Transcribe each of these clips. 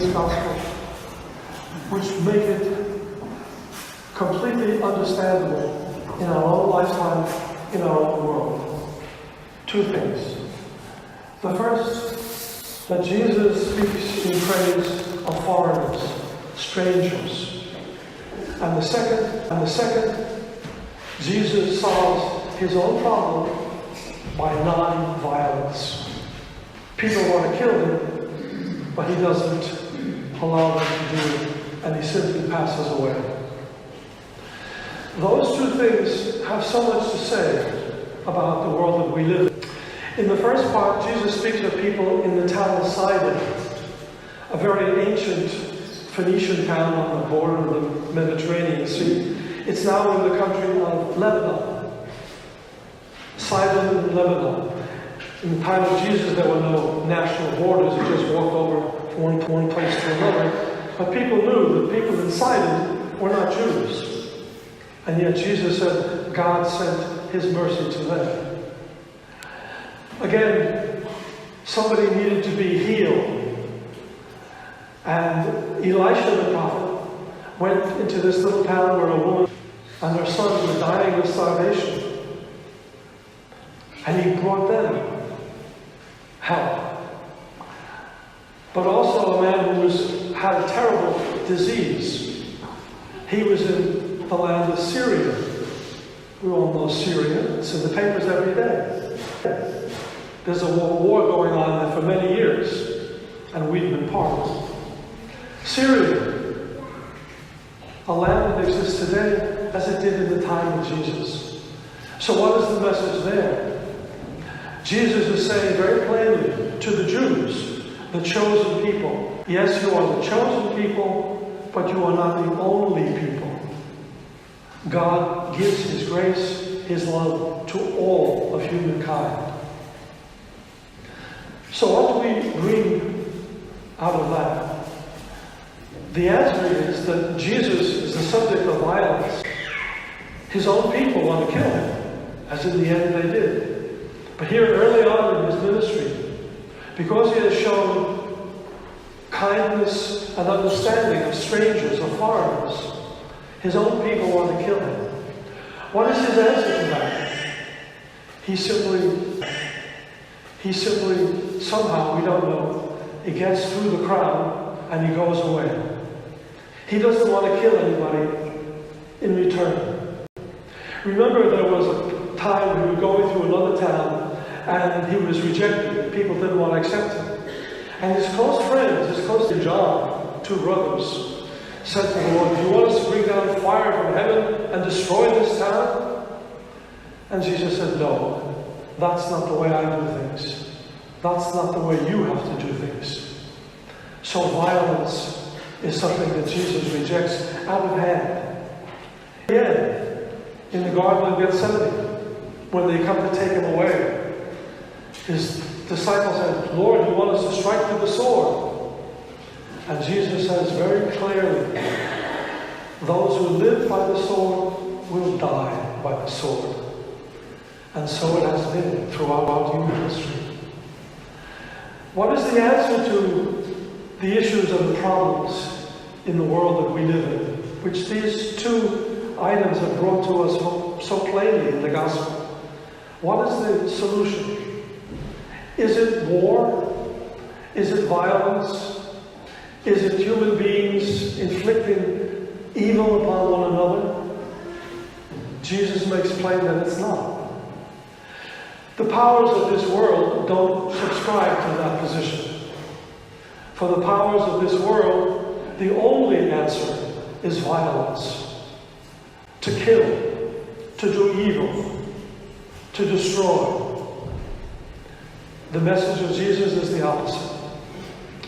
this gospel, which make it completely understandable in our own lifetime, in our own world. Two things. The first, that Jesus speaks in praise of foreigners, strangers. And the second, Jesus solves his own problem by non-violence. People want to kill him, but he doesn't allow them to do it, and he simply passes away. Those two things have so much to say about the world that we live in. In the first part, Jesus speaks of people in the town of Sidon, a very ancient Phoenician town on the border of the Mediterranean Sea. It's now in the country of Lebanon. Sidon in Lebanon. In the time of Jesus, there were no national borders. You just walked over from one place to another. But people knew that people in Sidon were not Jews. And yet Jesus said God sent his mercy to them. Again, somebody needed to be healed. And Elisha the prophet went into this little town where a woman and her son were dying of starvation. And he brought them help. But also a man who had a terrible disease. He was in the land of Syria. We all know Syria. It's in the papers every day. There's a war going on there for many years, and we've been part of it. Syria, a land that exists today as it did in the time of Jesus. So what is the message there? Jesus is saying very plainly to the Jews, the chosen people, yes, you are the chosen people, but you are not the only people. God gives his grace, his love to all of humankind. So what do we glean out of that? The answer is that Jesus is the subject of violence. His own people want to kill him, as in the end they did. But here early on in his ministry, because he has shown kindness and understanding of strangers, of foreigners, his own people want to kill him. What is his answer to that? He simply, somehow, we don't know, he gets through the crowd and he goes away. He doesn't want to kill anybody in return. Remember, there was a time we were going through another town and he was rejected. People didn't want to accept him. And his close friends, his close to John, two brothers, said to the Lord, do you want us to bring down fire from heaven and destroy this town? And Jesus said, no, that's not the way I do things. That's not the way you have to do things. So violence is something that Jesus rejects out of hand. Again, in the Garden of Gethsemane, when they come to take him away, his disciples said, Lord, you want us to strike with the sword? And Jesus says very clearly, those who live by the sword will die by the sword. And so it has been throughout human history. What is the answer to the issues and the problems in the world that we live in, which these two items have brought to us so plainly in the gospel? What is the solution? Is it war? Is it violence? Is it human beings inflicting evil upon one another? Jesus makes plain that it's not. The powers of this world don't subscribe to that position. For the powers of this world, the only answer is violence. To kill, to do evil, to destroy. The message of Jesus is the opposite.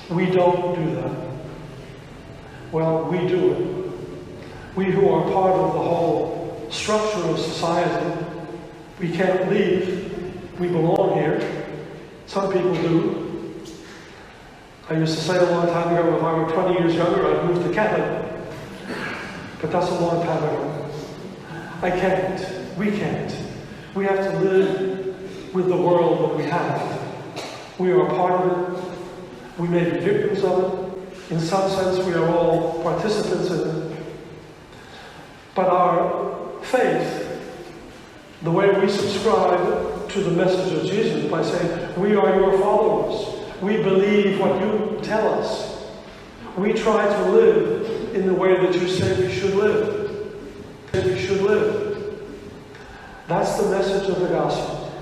We don't do that. Well, we do it. We who are part of the whole structure of society, we can't leave. We belong here. Some people do. I used to say a long time ago, if I were 20 years younger, I'd move to Canada. But that's a long time ago. I can't. We can't. We have to live with the world that we have. We are part of it. We may be victims of it. In some sense, we are all participants in it. But our faith, the way we subscribe to the message of Jesus by saying, we are your followers. We believe what you tell us. We try to live in the way that you say we should live. That's the message of the gospel.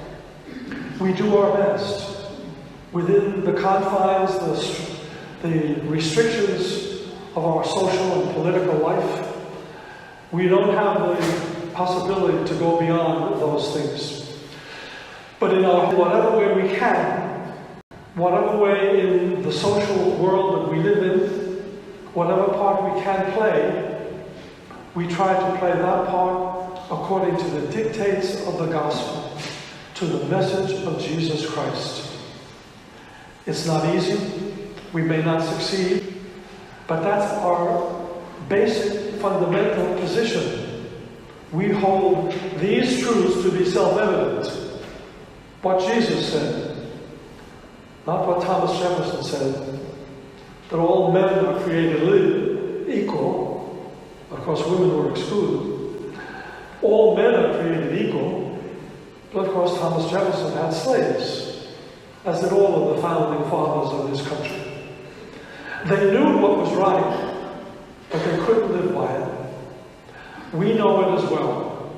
We do our best within the confines, the restrictions of our social and political life. We don't have the possibility to go beyond those things. But in whatever way we can, whatever way in the social world that we live in, whatever part we can play, we try to play that part according to the dictates of the gospel, to the message of Jesus Christ. It's not easy. We may not succeed. But that's our basic, fundamental position. We hold these truths to be self-evident. What Jesus said, not what Thomas Jefferson said, that all men are created equal. Of course, women were excluded. All men are created equal. But of course, Thomas Jefferson had slaves, as did all of the founding fathers of this country. They knew what was right, but they couldn't live by it. We know it as well.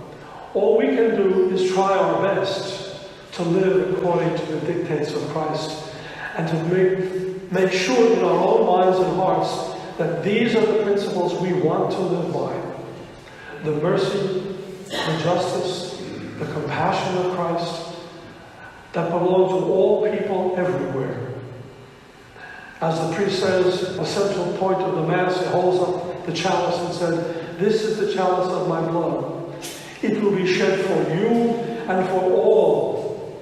All we can do is try our best to live according to the dictates of Christ, and to make sure in our own minds and hearts that these are the principles we want to live by. The mercy, the justice, the compassion of Christ that belong to all people everywhere. As the priest says, a central point of the Mass, he holds up the chalice and said, "This is the chalice of my blood. It will be shed for you and for all,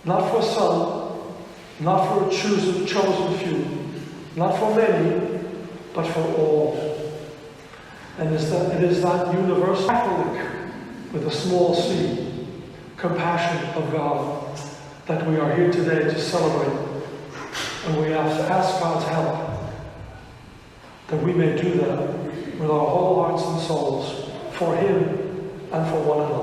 not for some, not for a chosen few, not for many, but for all." And it is that universal Catholic, with a small c, compassion of God, that we are here today to celebrate. And we have to ask God's help that we may do that with our whole hearts and souls for Him and for one another.